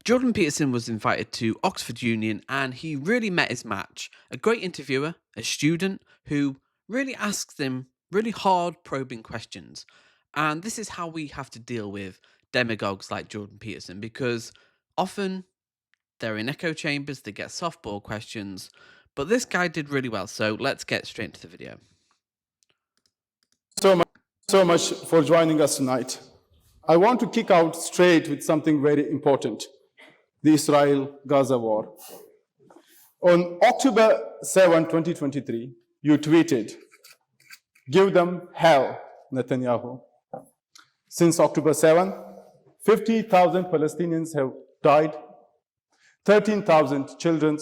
Jordan Peterson was invited to Oxford Union and he really met his match. A great interviewer, a student who really asks him really hard, probing questions. And this is how we have to deal with demagogues like Jordan Peterson because often they're in echo chambers, they get softball questions, but this guy did really well. So let's get straight into the video. So much for joining us tonight. I want to kick out straight with something very important: the Israel-Gaza war. On October 7, 2023, you tweeted, "Give them hell, Netanyahu." Since October 7, 50,000 Palestinians have died, 13,000 children,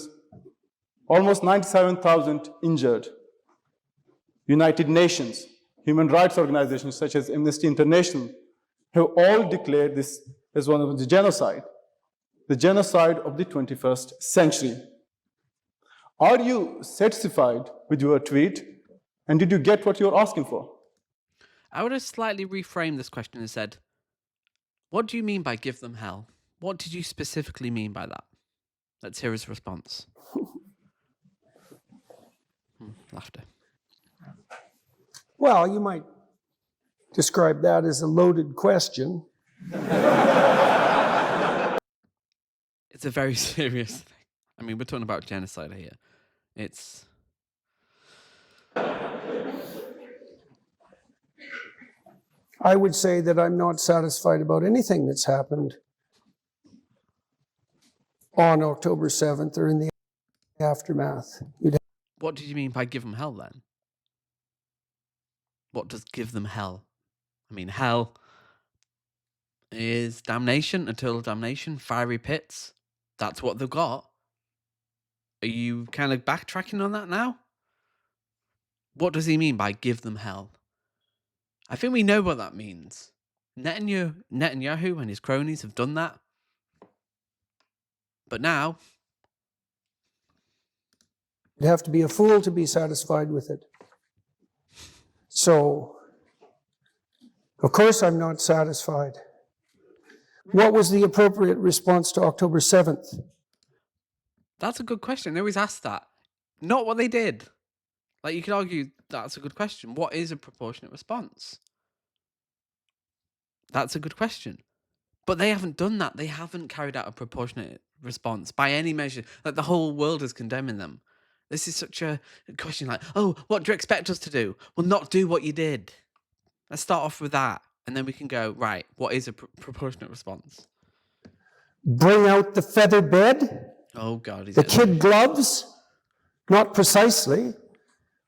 almost 97,000 injured. United Nations, human rights organizations such as Amnesty International have all declared this as one of the genocide of the 21st century. Are you satisfied with your tweet? And did you get what you're asking for? I would have slightly reframed this question and said, what do you mean by give them hell? What did you specifically mean by that? Let's hear his response. Laughter. Well, you might describe that as a loaded question. It's a very serious thing. I mean, we're talking about genocide here. I would say that I'm not satisfied about anything that's happened on October 7th or in the aftermath. What did you mean by give them hell then? What does give them hell? I mean, hell is damnation, eternal damnation, fiery pits. That's what they've got. Are you kind of backtracking on that now? What does he mean by give them hell? I think we know what that means. Netanyahu and his cronies have done that. But now, you'd have to be a fool to be satisfied with it. So, of course I'm not satisfied. What was the appropriate response to October 7th? That's a good question. They always ask that. Not what they did. Like, you could argue that's a good question. What is a proportionate response? That's a good question. But they haven't done that. They haven't carried out a proportionate response by any measure. Like, the whole world is condemning them. This is such a question like, oh, what do you expect us to do? Well, not do what you did. Let's start off with that. And then we can go, right, what is a proportionate response? Bring out the feather bed? Oh, God. The kid gloves? Not precisely.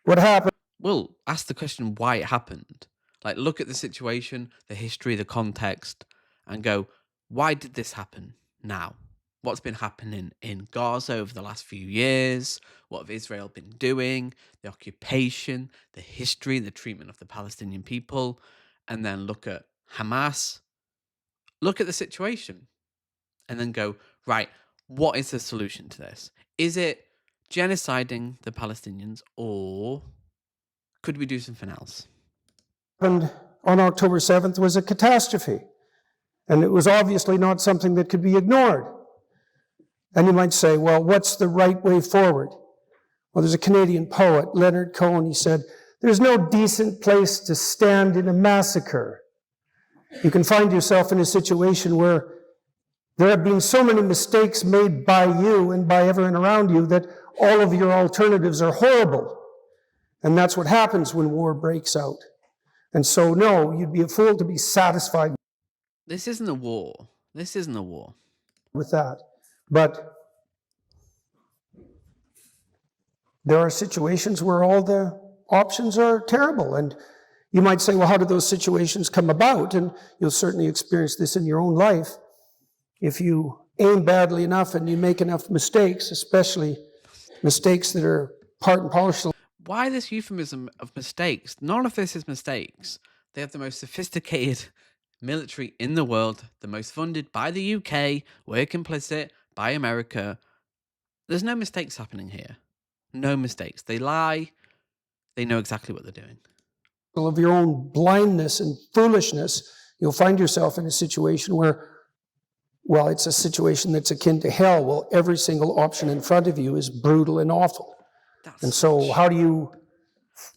What happened? Well, ask the question why it happened. Like, look at the situation, the history, the context, and go, why did this happen now? What's been happening in Gaza over the last few years? What have Israel been doing? The occupation, the history, the treatment of the Palestinian people. And then look at Hamas. Look at the situation. And then go, right, what is the solution to this? Is it genociding the Palestinians, or could we do something else? Happened on October 7th was a catastrophe. And it was obviously not something that could be ignored. And you might say, well, what's the right way forward? Well, there's a Canadian poet, Leonard Cohen, he said, there's no decent place to stand in a massacre. You can find yourself in a situation where there have been so many mistakes made by you and by everyone around you that all of your alternatives are horrible. And that's what happens when war breaks out. And so, no, you'd be a fool to be satisfied. This isn't a war. This isn't a war. With that. But there are situations where all the options are terrible. And you might say, well, how did those situations come about? And you'll certainly experience this in your own life. If you aim badly enough and you make enough mistakes, especially mistakes that are part and parcel. Why this euphemism of mistakes? None of this is mistakes. They have the most sophisticated military in the world, the most funded by the UK, we're complicit by America. There's no mistakes happening here. No mistakes. They lie. They know exactly what they're doing. Of your own blindness and foolishness, you'll find yourself in a situation where well, it's a situation that's akin to hell. Well, every single option in front of you is brutal and awful. And so how do you...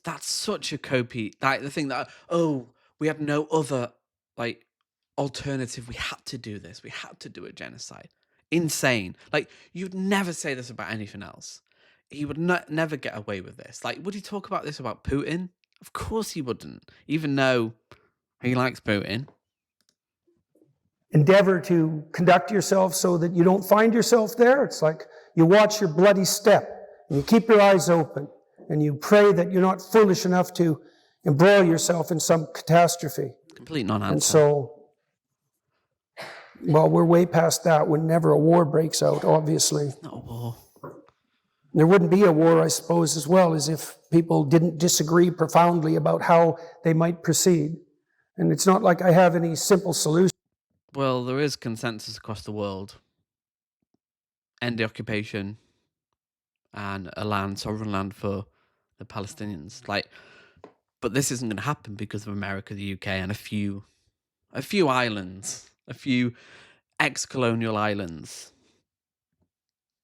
That's such a copy. Like the thing that, we had no other like alternative. We had to do this. We had to do a genocide. Insane. Like you'd never say this about anything else. He would never get away with this. Like, would he talk about this about Putin? Of course he wouldn't. Even though he likes Putin. endeavor to conduct yourself so that you don't find yourself there? It's like you watch your bloody step and you keep your eyes open and you pray that you're not foolish enough to embroil yourself in some catastrophe. Complete non-answer. And so, well, we're way past that. Whenever a war breaks out, obviously. Not a war. There wouldn't be a war, I suppose, as well, as if people didn't disagree profoundly about how they might proceed. And it's not like I have any simple solution. Well, there is consensus across the world. End the occupation and a sovereign land for the Palestinians. But this isn't going to happen because of America, the UK, and a few islands, a few ex-colonial islands.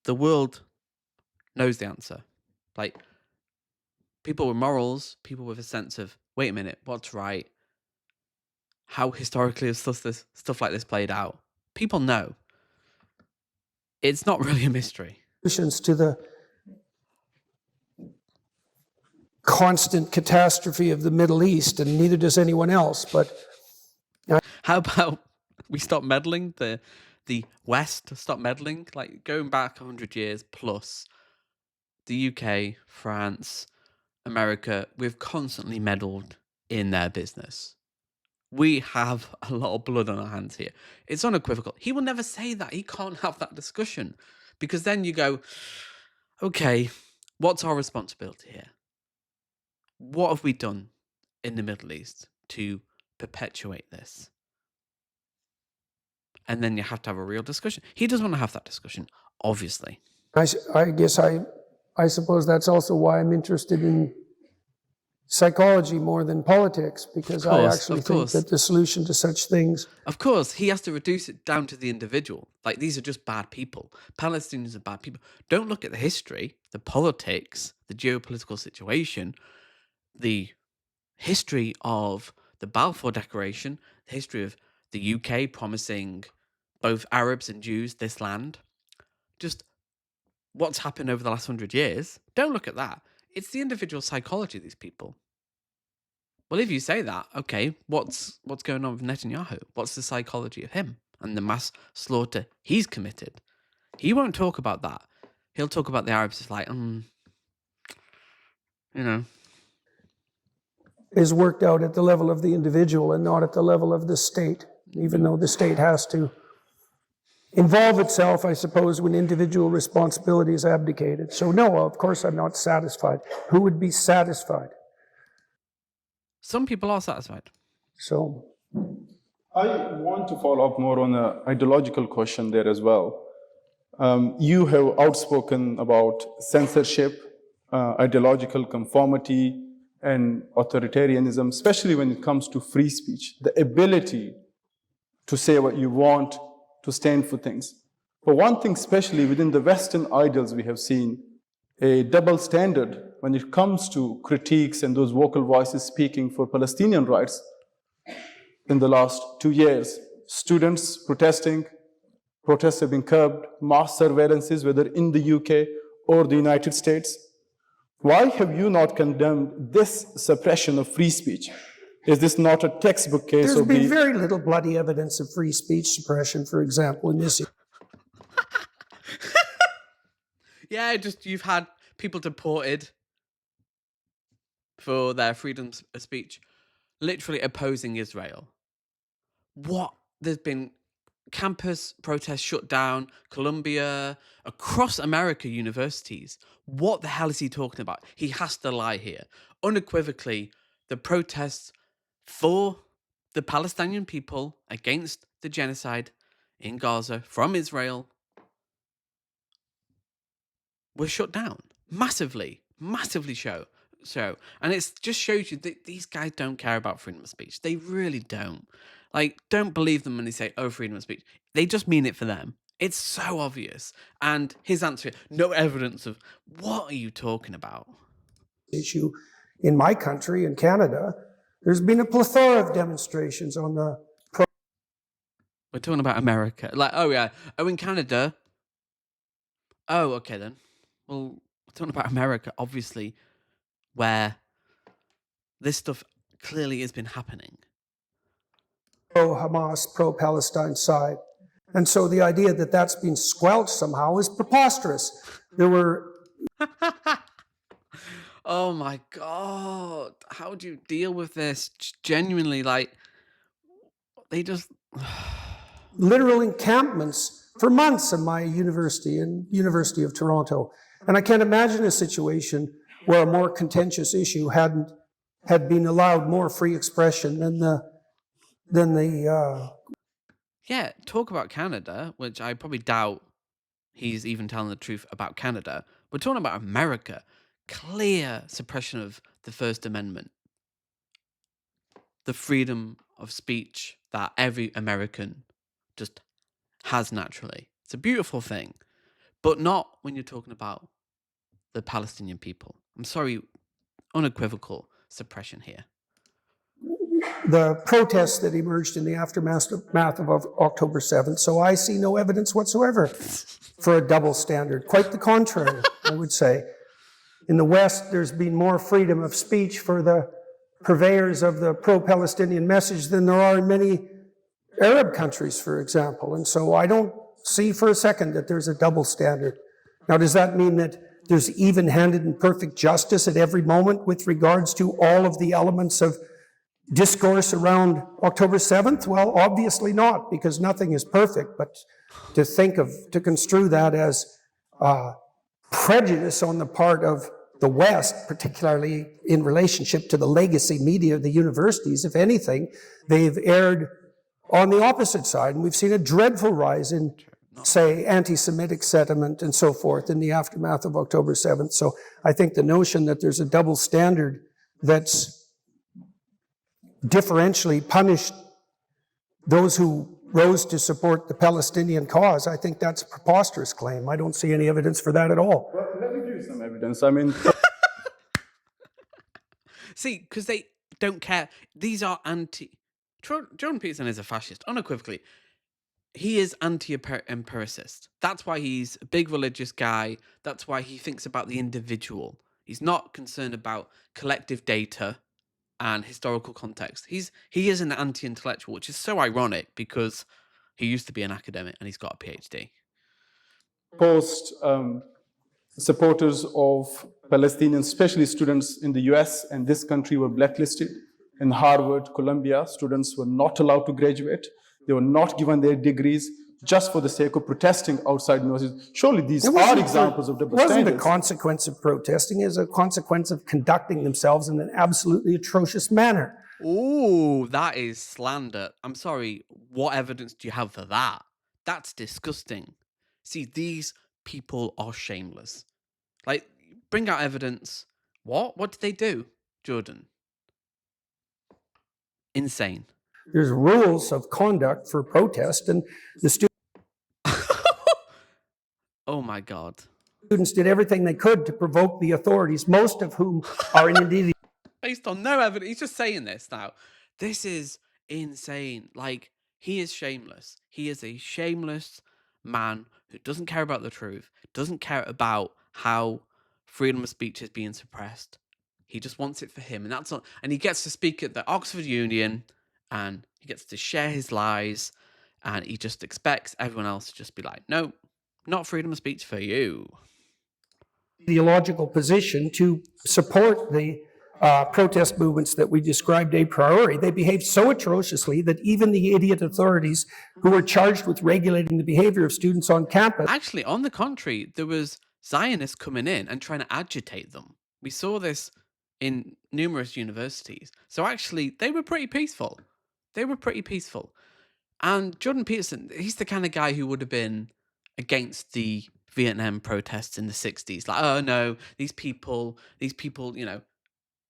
The world knows the answer. Like, people with morals, people with a sense of, wait a minute, what's right? How historically has stuff like this played out? People know. It's not really a mystery. To the constant catastrophe of the Middle East, and neither does anyone else. But how about we stop meddling? The West stop meddling? Like going back 100 years plus, the UK, France, America, we've constantly meddled in their business. We have a lot of blood on our hands here. It's unequivocal. He will never say that. He can't have that discussion because then you go, okay, what's our responsibility here? What have we done in the Middle East to perpetuate this? And then you have to have a real discussion. He doesn't want to have that discussion, obviously. I guess I suppose that's also why I'm interested in psychology more than politics, because I actually think that the solution to such things... Of course, he has to reduce it down to the individual. Like, these are just bad people. Palestinians are bad people. Don't look at the history, the politics, the geopolitical situation, the history of the Balfour Declaration, the history of the UK promising both Arabs and Jews this land. Just what's happened over the last 100 years. Don't look at that. It's the individual psychology of these people. Well, if you say that, okay, what's going on with Netanyahu? What's the psychology of him and the mass slaughter he's committed? He won't talk about that. He'll talk about the Arabs as like, is worked out at the level of the individual and not at the level of the state, even though the state has to involve itself, I suppose, when individual responsibility is abdicated. So no, of course I'm not satisfied. Who would be satisfied? Some people are satisfied. So I want to follow up more on an ideological question there as well. You have outspoken about censorship, ideological conformity, and authoritarianism, especially when it comes to free speech, the ability to say what you want, to stand for things. But one thing, especially within the Western ideals, we have seen a double standard when it comes to critiques and those vocal voices speaking for Palestinian rights. In the last 2 years, students protesting, protests have been curbed, mass surveillances, whether in the UK or the United States. Why have you not condemned this suppression of free speech? Is this not a textbook case there's of been very little bloody evidence of free speech suppression, for example, in this... Yeah, just you've had people deported for their freedom of speech, literally opposing Israel. What? There's been campus protests shut down, Columbia, across America, universities. What the hell is he talking about? He has to lie here. Unequivocally, the protests for the Palestinian people against the genocide in Gaza from Israel were shut down. Massively so. And it just shows you that these guys don't care about freedom of speech. They really don't. Like, don't believe them when they say, "Oh, freedom of speech." They just mean it for them. It's so obvious. And his answer, no evidence of, what are you talking about? issue in my country, in Canada, there's been a plethora of demonstrations on the We're talking about America. Like, oh yeah. Oh, in Canada. Oh, okay then. Well, we're talking about America, obviously, where this stuff clearly has been happening. pro-Hamas, pro-Palestine side. And so the idea that that's been squelched somehow is preposterous. There were Oh my god. How do you deal with this? Genuinely, like, they just. literal encampments for months in my university, in University of Toronto. And I can't imagine a situation where a more contentious issue had been allowed more free expression than the Yeah, talk about Canada, which I probably doubt he's even telling the truth about Canada. We're talking about America. Clear suppression of the First Amendment, the freedom of speech that every American just has naturally. It's a beautiful thing, but not when you're talking about the Palestinian people. I'm sorry, unequivocal suppression here. the protests that emerged in the aftermath of October 7th. So I see no evidence whatsoever for a double standard. Quite the contrary, I would say. In the West, there's been more freedom of speech for the purveyors of the pro-Palestinian message than there are in many Arab countries, for example. And so I don't see for a second that there's a double standard. Now, does that mean that there's even-handed and perfect justice at every moment with regards to all of the elements of discourse around October 7th? Well, obviously not, because nothing is perfect. But to construe that as prejudice on the part of the West, particularly in relationship to the legacy media of the universities, if anything, they've erred on the opposite side. And we've seen a dreadful rise in, say, anti-Semitic sentiment and so forth in the aftermath of October 7th. So I think the notion that there's a double standard that's differentially punished those who rose to support the Palestinian cause, I think that's a preposterous claim. I don't see any evidence for that at all. Well, let me give you some evidence. I mean, See, because they don't care. These are Jordan Peterson is a fascist, unequivocally. He is anti-empiricist. That's why he's a big religious guy. That's why he thinks about the individual. He's not concerned about collective data and historical context. He is an anti-intellectual, which is so ironic because he used to be an academic and he's got a PhD. post supporters of Palestinians, especially students in the US and this country, were blacklisted. In Harvard, Columbia, students were not allowed to graduate. They were not given their degrees just for the sake of protesting outside universities. Surely these are examples of double standards. It wasn't a consequence of protesting, it was a consequence of conducting themselves in an absolutely atrocious manner. Ooh, that is slander. I'm sorry, what evidence do you have for that? That's disgusting. See, these people are shameless. Like, bring out evidence. What? What did they do, Jordan? Insane. There's rules of conduct for protest, and the Oh my God. students did everything they could to provoke the authorities, most of whom are indeed Based on no evidence. He's just saying this now. This is insane. Like, he is shameless. He is a shameless man who doesn't care about the truth, doesn't care about how freedom of speech is being suppressed. He just wants it for him. And that's all. And he gets to speak at the Oxford Union and he gets to share his lies. And he just expects everyone else to just be like, no, not freedom of speech for you. ideological position to support the protest movements that we described a priori. They behaved so atrociously that even the idiot authorities who were charged with regulating the behavior of students on campus Actually, on the contrary, there was Zionists coming in and trying to agitate them. We saw this in numerous universities. So actually, they were pretty peaceful. They were pretty peaceful. And Jordan Peterson, he's the kind of guy who would have been against the Vietnam protests in the 60s. Like, oh no, these people, you know,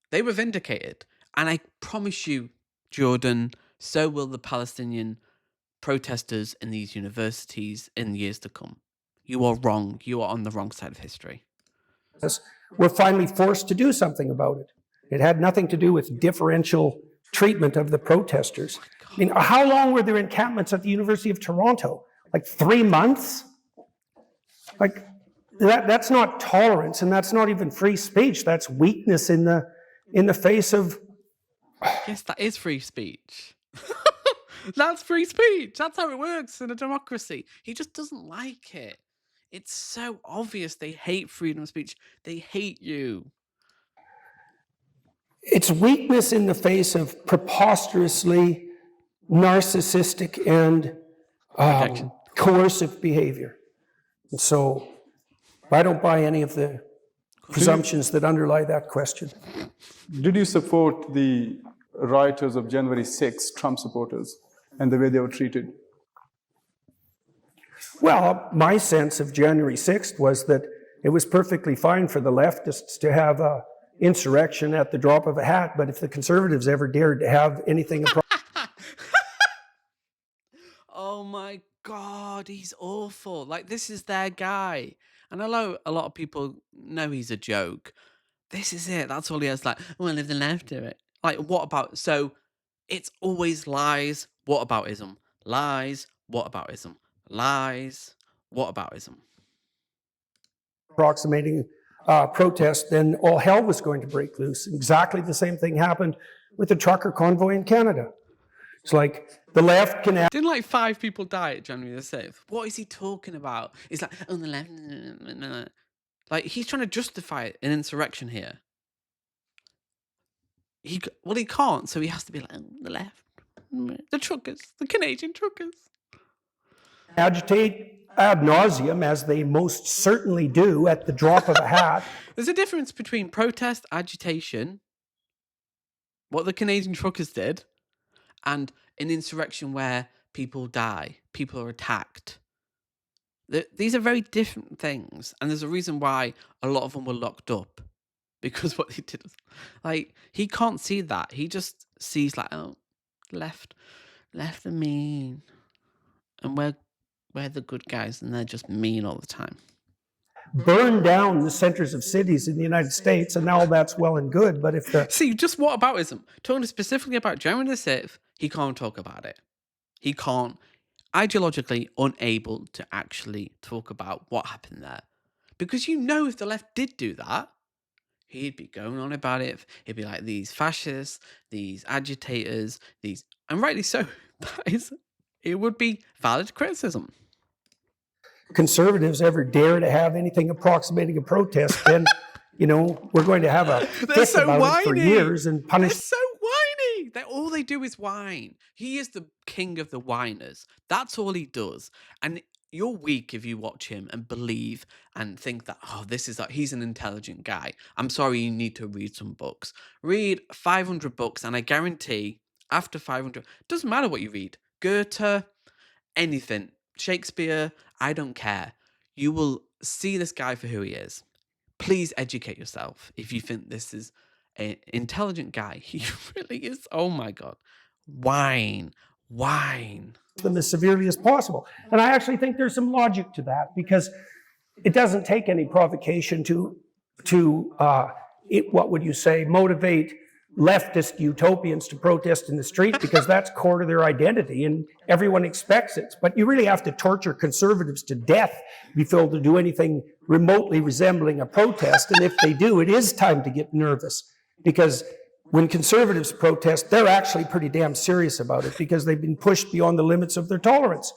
they were vindicated. And I promise you, Jordan, so will the Palestinian protesters in these universities in years to come. You are wrong. You are on the wrong side of history. We're finally forced to do something about it. It had nothing to do with differential treatment of the protesters. I mean, how long were there encampments at the University of Toronto? Like 3 months? Like, that's not tolerance, and that's not even free speech. That's weakness in the face of... Yes, that is free speech. That's free speech. That's how it works in a democracy. He just doesn't like it. It's so obvious they hate freedom of speech. They hate you. It's weakness in the face of preposterously narcissistic and coercive behavior. And so I don't buy any of the presumptions that underlie that question. Did you support the rioters of January 6th, Trump supporters, and the way they were treated? Well, my sense of January 6th was that it was perfectly fine for the leftists to have an insurrection at the drop of a hat, but if the conservatives ever dared to have anything... Oh my God, he's awful. Like, this is their guy. And I know a lot of people know he's a joke. This is it. That's all he has. Like, well, if the left do it. Like, what about... So, it's always lies, whataboutism. Lies, whataboutism. Lies, whataboutism. Approximating protest, then all hell was going to break loose. Exactly the same thing happened with the trucker convoy in Canada. It's like the left can... Didn't like 5 people die at January the 6th? What is he talking about? It's like, on the left... Like, he's trying to justify an insurrection here. He can't, so he has to be like, oh, the left. The truckers. The Canadian truckers. Agitate ad nauseum, as they most certainly do at the drop of a hat. There's a difference between protest, agitation, what the Canadian truckers did, and an insurrection where people die, people are attacked. These are very different things, and there's a reason why a lot of them were locked up, because what he did was, like, he can't see that. He just sees, like, oh, left are mean, and we're the good guys, and they're just mean all the time. Burn down the centers of cities in the United States, and now that's well and good, but if the... See, just whataboutism. Talking specifically about January the 6th, he can't talk about it. He can't, ideologically unable to actually talk about what happened there. Because you know if the left did do that, he'd be going on about it. He'd be like, these fascists, these agitators, these... And rightly so. It would be valid criticism. Conservatives ever dare to have anything approximating a protest, then, we're going to have a fit about it for years and punish... They're so whiny. All they do is whine. He is the king of the whiners. That's all he does. And you're weak if you watch him and believe and think that, he's an intelligent guy. I'm sorry, you need to read some books. Read 500 books, and I guarantee after 500, doesn't matter what you read. Goethe, anything. Shakespeare, I don't care. You will see this guy for who he is. Please educate yourself if you think this is an intelligent guy. He really is. Oh my God. Whine. Them as severely as possible. And I actually think there's some logic to that, because it doesn't take any provocation to motivate leftist utopians to protest in the street, because that's core to their identity and everyone expects it. But you really have to torture conservatives to death before they'll do anything remotely resembling a protest. And if they do, it is time to get nervous, because when conservatives protest, they're actually pretty damn serious about it, because they've been pushed beyond the limits of their tolerance.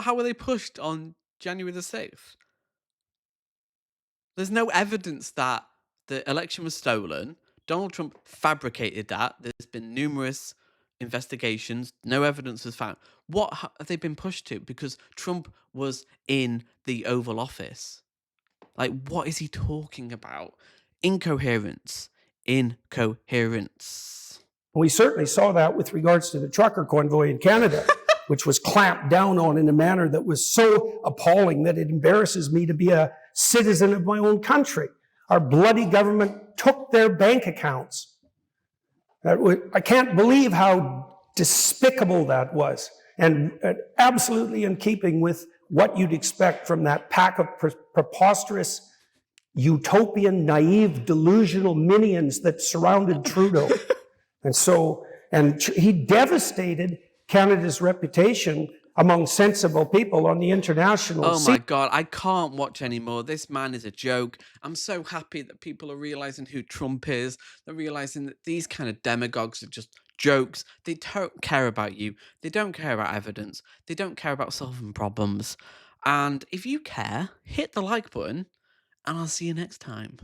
How were they pushed on January the 6th? There's no evidence that the election was stolen. Donald Trump fabricated that. There's been numerous investigations. No evidence was found. What have they been pushed to? Because Trump was in the Oval Office. Like, what is he talking about? Incoherence. We certainly saw that with regards to the trucker convoy in Canada, which was clamped down on in a manner that was so appalling that it embarrasses me to be a citizen of my own country. Our bloody government took their bank accounts. I can't believe how despicable that was, and absolutely in keeping with what you'd expect from that pack of preposterous, utopian, naive, delusional minions that surrounded Trudeau. And he devastated Canada's reputation among sensible people on the international Oh scene. my God, I can't watch anymore. This man is a joke. I'm so happy that people are realizing who Trump is. They're realizing that these kind of demagogues are just jokes. They don't care about you. They don't care about evidence. They don't care about solving problems. And if you care, hit the like button, and I'll see you next time.